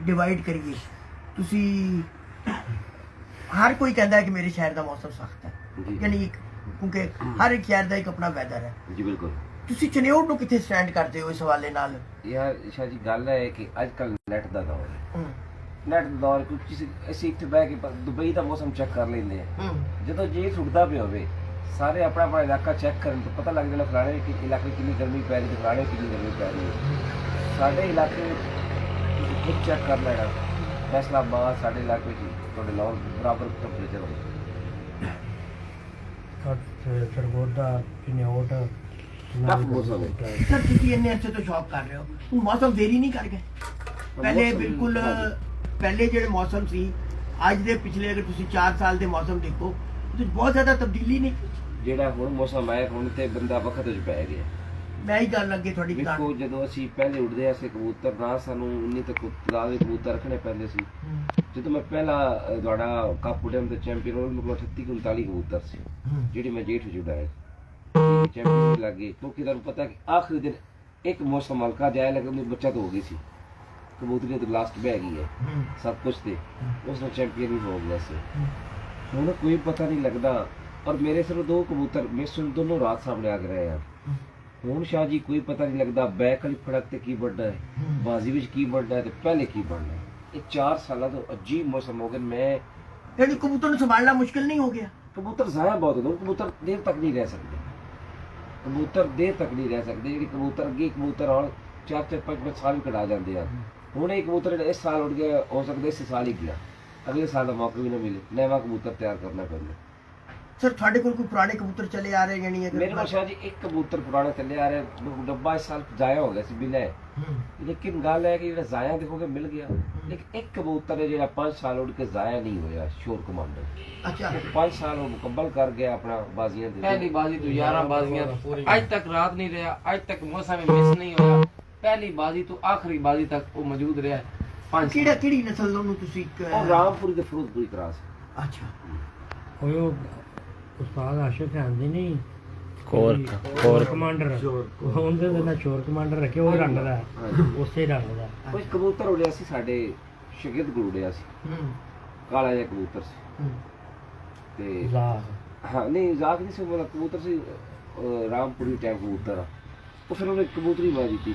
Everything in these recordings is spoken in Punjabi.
डिवाइड करिए तुसी हर कोई कहता है कि मेरे शहर का मौसम सख्त है यानी क्योंकि हर एक शहर का एक अपना वैदर है जी बिल्कुल ਤੁਸੀਂ ਚਨਿਓੜ ਨੂੰ ਕਿੱਥੇ ਸਟੈਂਡ ਕਰਦੇ ਹੋ ਇਸ ਹਵਾਲੇ ਨਾਲ ਯਾਰ ਇਸ਼ਾ ਜੀ ਗੱਲ ਹੈ ਕਿ ਅੱਜ ਕੱਲ ਨੈਟ ਦਾ ਦੌਰ ਹੈ ਨੈਟ ਦਾ ਦੌਰ ਕਿਉਂਕਿ ਅਸੀਂ ਇੱਥੇ ਬਹਿ ਕੇ ਦੁਬਈ ਦਾ ਮੌਸਮ ਚੈੱਕ ਕਰ ਲੈਂਦੇ ਆ ਜਦੋਂ ਜੇ ਉੱਠਦਾ ਪਿਆ ਹੋਵੇ ਸਾਰੇ ਆਪਣਾ ਆਪਣਾ ਇਲਾਕਾ ਚੈੱਕ ਕਰਨ ਤੋਂ ਪਤਾ ਲੱਗ ਜਾਂਦਾ ਫਲਾਣੇ ਕਿ ਇਲਾਕੇ ਕਿੰਨੀ ਗਰਮੀ ਪੈ ਰਹੀ ਹੈ ਫਲਾਣੇ ਕਿੰਨੀ ਗਰਮੀ ਪੈ ਰਹੀ ਹੈ ਸਾਡੇ ਇਲਾਕੇ ਵਿੱਚ ਖੁਦ ਚੈੱਕ ਕਰ ਲੈਣਾ ਫੈਸਲਾਬਾਦ ਸਾਡੇ ਇਲਾਕੇ ਵਿੱਚ ਤੁਹਾਡੇ ਨਾਲ ਬਰਾਬਰ ਟੈਂਪਰੇਚਰ ਹੋਵੇ ਸਰਗੋਦਾ ਚਨਿਓੜ ਟਫ ਮੌਸਮ ਹੈ ਸਰ ਤੁਸੀਂ ਇੰਨੇ ਅੱਛੇ ਤੋਂ ਸ਼ੌਕ ਕਰ ਰਹੇ ਹੋ ਹੁਣ ਮੌਸਮ ਦੇਰੀ ਨਹੀਂ ਕਰ ਗਏ ਪਹਿਲੇ ਬਿਲਕੁਲ ਪਹਿਲੇ ਜਿਹੜੇ ਮੌਸਮ ਸੀ ਅੱਜ ਦੇ ਪਿਛਲੇ ਅਗਰ ਤੁਸੀਂ 4 ਸਾਲ ਦੇ ਮੌਸਮ ਦੇਖੋ ਤੇ ਬਹੁਤ ਜ਼ਿਆਦਾ ਤਬਦੀਲੀ ਨਹੀਂ ਜਿਹੜਾ ਹੁਣ ਮੌਸਮ ਆਇਆ ਹੁਣ ਤੇ ਬੰਦਾ ਵਕਤ ਵਿੱਚ ਪੈ ਗਿਆ ਮੈਂ ਹੀ ਗੱਲ ਅੱਗੇ ਤੁਹਾਡੀ ਦੇਖੋ ਜਦੋਂ ਅਸੀਂ ਪਹਿਲੇ ਉੱਡਦੇ ਸੀ ਕਬੂਤਰ ਨਾ ਸਾਨੂੰ 19 ਤੱਕ ਲਾਵੇ ਕਬੂਤਰ ਰੱਖਣੇ ਪੈਂਦੇ ਸੀ ਜਦੋਂ ਮੈਂ ਪਹਿਲਾ ਤੁਹਾਡਾ ਕੱਪ ਉੱਡਿਆ ਤੇ ਚੈਂਪੀਅਨ ਉਹ ਕੋਲ 38 39 ਕਬੂਤਰ ਸੀ ਜਿਹੜੀ ਮੈਂ ਜੇਠ ਵਿੱਚ ਉਡਾਏ ਚੈਂਪੀਅਨ ਲੱਗੇ ਕਿਉਂਕਿ ਤੁਹਾਨੂੰ ਪਤਾ ਕਿ ਆਖਰੀ ਦਿਨ ਇੱਕ ਮੌਸਮ ਹਲਕਾ ਜਾਇਆ ਲੇਕਿਨ ਬੱਚਾ ਤਾਂ ਹੋ ਗਈ ਸੀ ਕਬੂਤਰੀ ਤਾਂ ਲਾਸਟ ਬਹਿ ਗਈ ਹੈ ਸਭ ਕੁਝ ਤੇ ਉਸ ਨੂੰ ਚੈਂਪੀਅਨ ਹੀ ਹੋ ਗਿਆ ਸੀ ਹੁਣ ਕੋਈ ਪਤਾ ਨਹੀਂ ਲੱਗਦਾ ਔਰ ਮੇਰੇ ਸਿਰ ਦੋ ਕਬੂਤਰ ਮੈਂ ਸੁਣ ਦੋਨੋਂ ਰਾਤ ਸਾਹਮਣੇ ਆ ਗਏ ਆ ਹੁਣ ਸ਼ਾਹ ਜੀ ਕੋਈ ਪਤਾ ਨਹੀਂ ਲੱਗਦਾ ਬੈਕ ਵਾਲੀ ਫੜਕ ਤੇ ਕੀ ਬਣਦਾ ਹੈ ਬਾਜ਼ੀ ਵਿੱਚ ਕੀ ਬਣਦਾ ਹੈ ਤੇ ਪਹਿਲੇ ਕੀ ਬਣਨਾ ਹੈ ਇਹ 4 ਸਾਲਾਂ ਤੋਂ ਅਜੀਬ ਮੌਸਮ ਹੋ ਗਿਆ ਮੈਂ ਯਾਨੀ ਕਬੂਤਰ ਨੂੰ ਸੰਭਾਲਣਾ ਮੁਸ਼ਕਿਲ ਨਹੀਂ ਹੋ ਗਿਆ ਕਬੂਤਰ ਜ਼ਾਇਆ ਬਹੁਤ ਹੁੰਦੇ ਕਬੂਤਰ ਦੇਰ ਤੱਕ ਨਹੀਂ ਰਹਿ ਸਕਦੇ ਕਬੂਤਰ ਦੇਰ ਤੱਕ ਨਹੀਂ ਰਹਿ ਸਕਦੇ ਜਿਹੜੀ ਕਬੂਤਰ ਅੱਗੇ ਕਬੂਤਰ ਹੁਣ 4 5 ਸਾਲ ਵੀ ਕਢਾ ਜਾਂਦੇ ਆ ਹੁਣ ਇਹ ਕਬੂਤਰ ਇਸ ਸਾਲ ਉੱਡ ਗਿਆ ਹੋ ਸਕਦਾ ਇਸ ਸਾਲ ਹੀ ਗਿਆ ਅਗਲੇ ਸਾਲ ਦਾ ਮੌਕਾ ਵੀ ਨਾ ਮਿਲੇ ਨਵਾਂ ਕਬੂਤਰ ਤਿਆਰ ਕਰਨਾ ਪੈਂਦਾ ਸਰ ਤੁਹਾਡੇ ਕੋਲ ਕੋਈ ਪੁਰਾਣੇ ਕਬੂਤਰ ਚਲੇ ਆ ਰਹੇ ਯਾਨੀ ਮੇਰੇ ਕੋਲ ਸ਼ਾਹ ਜੀ ਇੱਕ ਕਬੂਤਰ ਪੁਰਾਣਾ ਚੱਲੇ ਆ ਰਿਹਾ ਡੱਬਾ ਇਸ ਸਾਲ ਜ਼ਾਇਆ ਹੋ ਗਿਆ ਸੀ ਬਿਲੇ ਲੇਕਿਨ ਗੱਲ ਹੈ ਕਿ ਜਿਹੜਾ ਜ਼ਾਇਆ ਦੇਖੋਗੇ ਮਿਲ ਗਿਆ ਲੇਕਿਨ ਇੱਕ ਕਬੂਤਰ ਹੈ ਜਿਹੜਾ 5 ਸਾਲ ਉੱਡ ਕੇ ਜ਼ਾਇਆ ਨਹੀਂ ਹੋਇਆ ਸ਼ੋਰ ਕਮਾਂਡਰ ਅੱਛਾ 5 ਸਾਲ ਉਹ ਮੁਕੰਮਲ ਕਰ ਗਿਆ ਆਪਣਾ ਬਾਜ਼ੀਆਂ ਦੇ पहली बाजी तो 11 बाजियां आज तक रात नहीं रहा आज तक मौसम में मिस नहीं होया पहली बाजी तो आखिरी बाजी तक वो मौजूद रहा पांच ਕਿਹੜਾ ਕਿਹੜੀ ਨਸਲ ਨੂੰ ਤੁਸੀਂ ਉਹ ਰਾਮਪੁਰੀ ਤੇ ਫਿਰੋਜ਼ਪੁਰੀ ਕਰਾਸ ਅੱਛਾ ਉਹ ਉਸਤਾਦ ਆਸ਼ਿਕ ਆਂਦੀ ਨਹੀਂ ਕੋਰ ਕਮਾਂਡਰ ਉਹਦੇ ਦੇ ਨਾਲ ਚੋਰ ਕਮਾਂਡਰ ਰੱਖਿਆ ਉਹ ਰੰਗ ਦਾ ਉਸੇ ਰੰਗ ਦਾ ਕੁਝ ਕਬੂਤਰ ਉੜਿਆ ਸੀ ਸਾਡੇ ਸ਼ਗਿਰਦ ਕੋਲ ਉੜਿਆ ਸੀ ਕਾਲਾ ਜਿਹਾ ਕਬੂਤਰ ਸੀ ਤੇ ਹਾਂ ਨਹੀਂ ਜ਼ਾਕ ਨਹੀਂ ਸੀ ਉਹ ਕਬੂਤਰ ਸੀ ਰਾਮਪੁਰੀ ਟਾਈਪ ਕਬੂਤਰ ਉਹ ਫਿਰ ਉਹਨੇ ਕਬੂਤਰੀ ਮਾਰ ਦਿੱਤੀ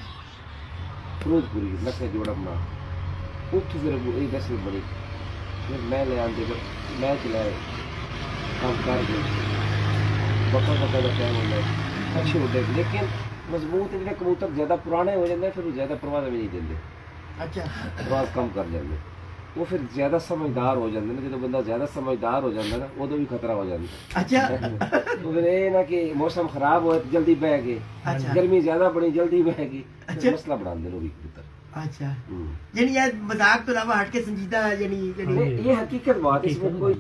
ਫਿਰੋਜ਼ਪੁਰੀ ਲੱਖੇ ਜੋੜਾ ਬਣਾ ਉੱਥੇ ਫਿਰ ਇਹ ਦਸਵੀਂ ਬਣੀ ਫਿਰ ਮੈਂ ਲੈ ਆਂਦੇ ਮੈਂ ਚਲਾਏ काम कर बका बका का टाइम होता है अच्छे होते हैं लेकिन मजबूत जो कबूतर ज़्यादा पुराने हो जाते हैं फिर वो ज़्यादा परवाज भी नहीं देते अच्छा परवाज कम कर जाते वो फिर ज़्यादा समझदार हो जाते हैं जो बंदा ज़्यादा समझदार हो जाता है ना उदों भी खतरा हो जाता अच्छा तो फिर ये ना कि मौसम खराब हो जल्दी बह गए अच्छा। गर्मी ज़्यादा बड़ी जल्दी बह गई अच्छा। मसला बना दे भी कबूतर अच्छा यानी ये मजाक तो अलावा हट के संजीदा यानी ये हकीकत बात है इसमें कोई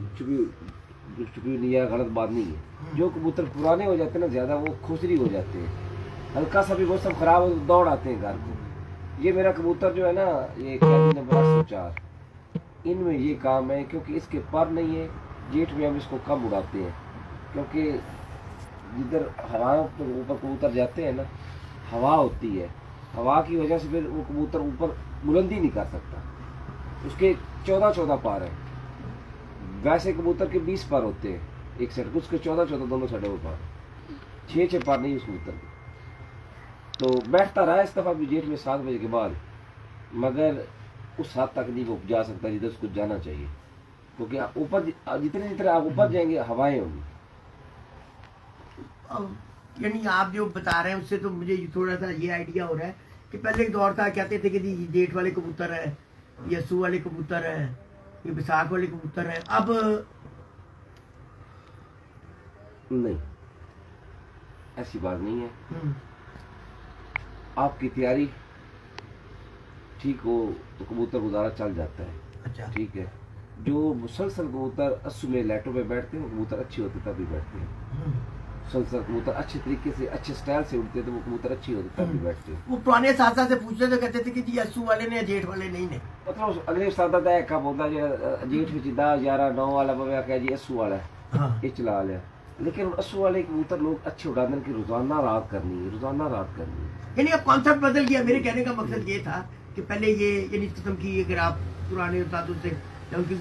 छुपी नहीं है गलत बात नहीं है जो कबूतर पुराने हो जाते हैं ना ज़्यादा वो खुसरी हो जाते हैं हल्का सा भी मौसम खराब हो तो दौड़ आते हैं घर को ये मेरा कबूतर जो है ना ये कैदी नंबर 804 इनमें ये काम है क्योंकि इसके पर नहीं है जेठ में हम इसको कम उड़ाते हैं क्योंकि जिधर हवा ऊपर कबूतर जाते हैं ना हवा होती है हवा की वजह से फिर वो कबूतर ऊपर बुलंदी नहीं कर सकता उसके 14 पार है वैसे कबूतर के 20 पार होते हैं एक सेट उसके 14 दोनों साइडों में पार 6 पार नहीं उस कबूतर के तो बैठता रहा इस दफ़ा भी जेठ में 7 बजे के बाद मगर उस हद तक नहीं वो जा सकता जिधर उसको जाना चाहिए क्योंकि ऊपर जितने आप ऊपर जाएंगे हवाएं होंगी यानी आप जो बता रहे हैं उससे तो मुझे थोड़ा सा ये आइडिया हो रहा है कि पहले एक दौर था कहते थे कि जी जेठ वाले कबूतर है यसू वाले कबूतर है ये विसाख वाले कबूतर है अब नहीं ऐसी बात नहीं है आपकी तैयारी ठीक हो तो कबूतर गुजारा चल जाता है अच्छा ठीक है जो मुसलसल कबूतर अस्सू में लाइटों में बैठते हैं वो कबूतर अच्छे होते तभी बैठते हैं मुसलसल कबूतर अच्छे तरीके से अच्छे स्टाइल से उड़ते हैं तो वो कबूतर अच्छी होती तभी बैठते हैं वो पुराने सासा से पूछते तो कहते थे कि जी अस्सू वाले ने जेठ वाले नहीं ने मतलब अगले सादा दा कब होता है जेठ विच 10 11 9 वाला बवे कह जी अस्सू वाला हाँ ये चला लिया लेकिन अस्सू वाले कबूतर लोग अच्छे उड़ाते हैं कि रोजाना रात करनी है रोजाना रात करनी है यानी अब कॉन्सेप्ट बदल गया मेरे कहने का मकसद ये था कि पहले ये नहीं खत्म की अगर आप पुराने उस्तादों से या उनकी